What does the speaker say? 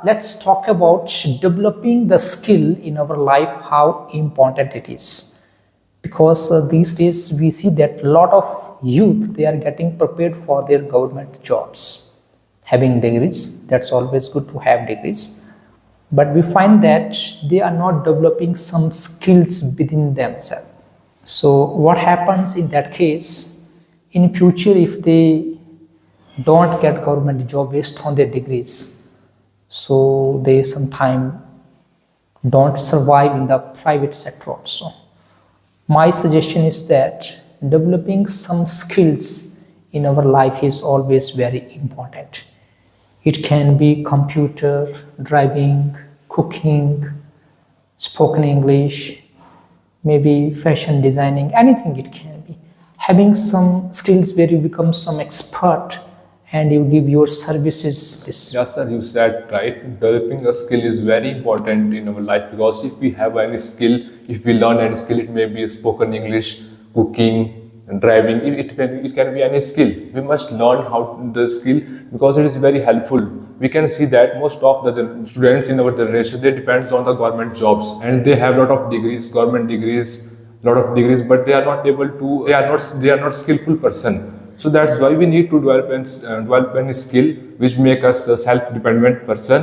Let's talk about developing the skill in our life, how important it is. Because these days we see that a lot of youth, they are getting prepared for their government jobs. Having degrees, that's always good to have degrees. But we find that they are not developing some skills within themselves. So what happens in that case, in future if they don't get government job based on their degrees, so they sometimes don't survive in the private sector also. My suggestion is that developing some skills in our life is always very important. It can be computer, driving, cooking, spoken English, maybe fashion designing, anything it can be. Having some skills where you become some expert and you give your services. Yes, sir, you said right. Developing a skill is very important in our life, because if we have any skill, if we learn any skill, it may be spoken English, cooking, driving, it can be any skill. We must learn how the skill, because it is very helpful. We can see that most of the students in our generation, they depends on the government jobs, and they have a lot of degrees, government degrees, but they are not able to, they are not skillful person. So that's why we need to develop any skill which make us a self-dependent person.